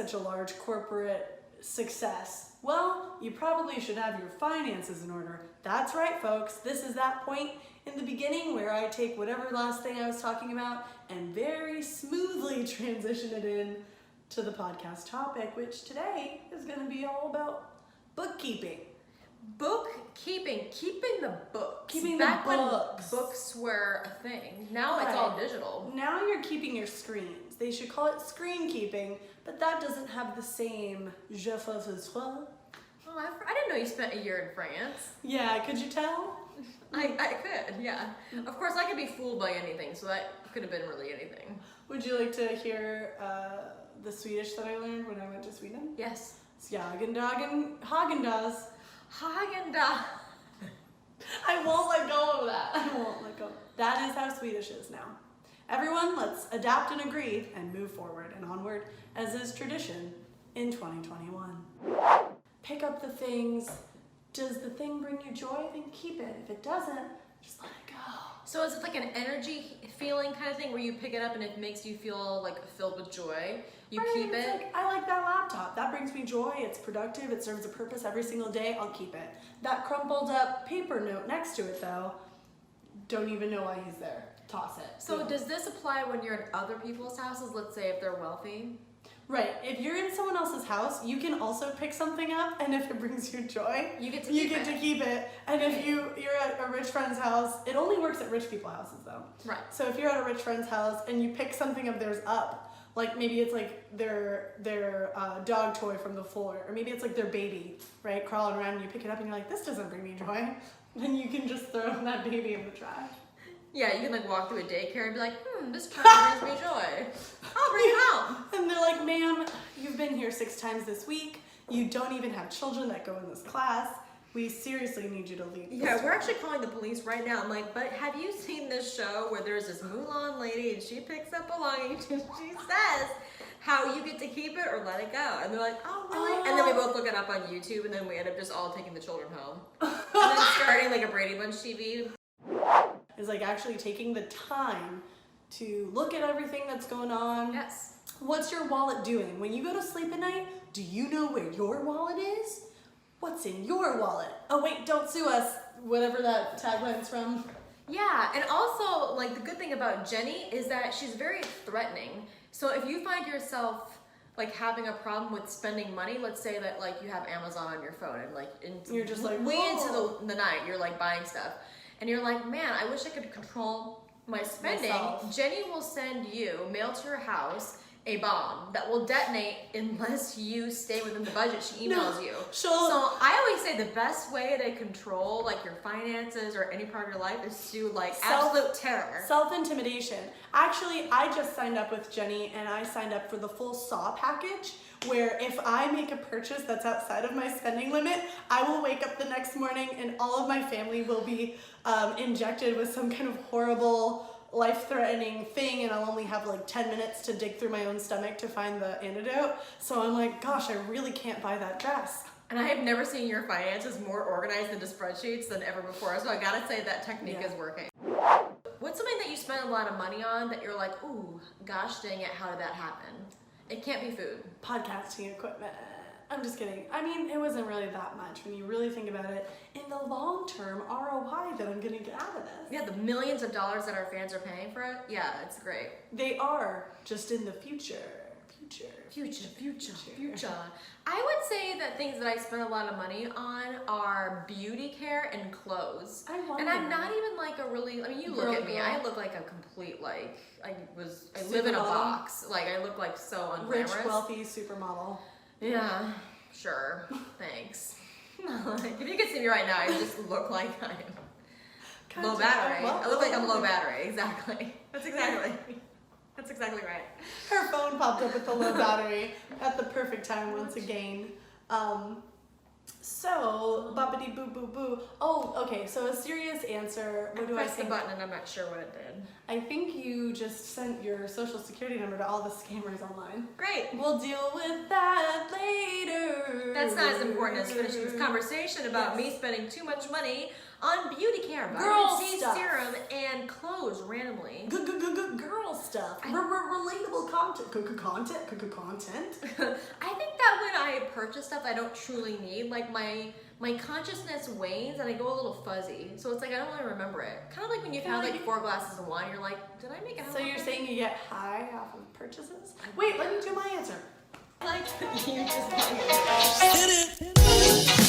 such a large corporate success? Well, you probably should have your finances in order. That's right, folks. This is that point in the beginning where I take whatever last thing I was talking about and very smoothly transition it in to the podcast topic, which today is going to be all about bookkeeping. Bookkeeping, keeping the books. Keeping Back the books. when books were a thing. Now it's all digital. Now you're keeping your screens. They should call it screen keeping, but that doesn't have the same je fais ce soir. Oh, I didn't know you spent a year in France. Yeah, could you tell? I could, yeah. Of course, I could be fooled by anything, so that could have been really anything. Would you like to hear the Swedish that I learned when I went to Sweden? Yes. Skagendagen Hagendas. Hagen-Dazs. I won't let go of that. I won't let go. That is how Swedish is now. Everyone, let's adapt and agree and move forward and onward as is tradition in 2021. Pick up the things. Does the thing bring you joy? Then keep it. If it doesn't, just let it go. So is it like an energy feeling kind of thing where you pick it up and it makes you feel like filled with joy? You keep it? Like, I like that laptop. That brings me joy. It's productive. It serves a purpose every single day. I'll keep it. That crumpled up paper note next to it though, don't even know why he's there. Toss it. So does this apply when you're in other people's houses? Let's say if they're wealthy? Right. If you're in someone else's house, you can also pick something up, and if it brings you joy, you get to keep it. And if you're at a rich friend's house, it only works at rich people houses though. Right. So if you're at a rich friend's house and you pick something of theirs up, like maybe it's like their dog toy from the floor, or maybe it's like their baby, right, crawling around, and you pick it up and you're like, this doesn't bring me joy, then you can just throw that baby in the trash. Yeah, you can like walk through a daycare and be like, this child brings me joy. I'll bring it home. And they're like, ma'am, you've been here 6 times this week. You don't even have children that go in this class. We seriously need you to leave. Yeah, we're actually calling the police right now. I'm like, but have you seen this show where there's this Mulan lady and she picks up belongings and she says how you get to keep it or let it go? And they're like, oh, really? And then we both look it up on YouTube and then we end up just all taking the children home. And then starting like a Brady Bunch TV. Is like actually taking the time to look at everything that's going on. Yes. What's your wallet doing? When you go to sleep at night, do you know where your wallet is? What's in your wallet? Oh wait, don't sue us. Whatever that tagline's from. Yeah, and also like the good thing about Jenny is that she's very threatening. So if you find yourself like having a problem with spending money, let's say that like you have Amazon on your phone and like you're just like way into the night, you're like buying stuff. And you're like, man, I wish I could control my spending. Myself. Jenny will send you, mail to your house, a bomb that will detonate unless you stay within the budget she emails you. So I always say the best way to control like your finances or any part of your life is to like absolute terror. Self-intimidation. Actually, I just signed up with Jenny and I signed up for the full SAW package, where if I make a purchase that's outside of my spending limit, I will wake up the next morning and all of my family will be injected with some kind of horrible life-threatening thing, and I'll only have like 10 minutes to dig through my own stomach to find the antidote. So I'm like, gosh, I really can't buy that dress. And I have never seen your finances more organized into spreadsheets than ever before, so I gotta say that technique is working. What's something that you spend a lot of money on that you're like, ooh, gosh dang it, how did that happen? It can't be food. Podcasting equipment. I'm just kidding. I mean, it wasn't really that much when you really think about it. In the long-term ROI that I'm gonna get out of this. Yeah, the millions of dollars that our fans are paying for it. Yeah, it's great. They are, just in the future. Future. I would say that things that I spend a lot of money on are beauty care and clothes. And I'm not even like a really, I mean, you look at me, I look like a complete like, I live in a box. Like I look like so unglamorous. Rich, wealthy supermodel. Yeah, sure, thanks. Like, if you could see me right now, I just look like I'm low battery. I look like I'm low battery, exactly. That's exactly right. Her phone popped up with the low battery at the perfect time once again. So, boppity boo boo boo. Oh, okay, so a serious answer. What do I think? I pressed the button and I'm not sure what it did. I think you just sent your social security number to all the scammers online. Great. We'll deal with that later. That's not as important as finishing this conversation about me spending too much money on beauty care, Girl vitamin C stuff. serum, and clothes randomly. Girl stuff. Relatable content. Content. I think that when I purchase stuff I don't truly need, like my consciousness wanes and I go a little fuzzy. So it's like I don't really remember it. Kind of like when you've had like 4 glasses of wine, you're like, did I make it? So you're saying you get high off of purchases? Wait, let me do my answer. Like you just. Hit it.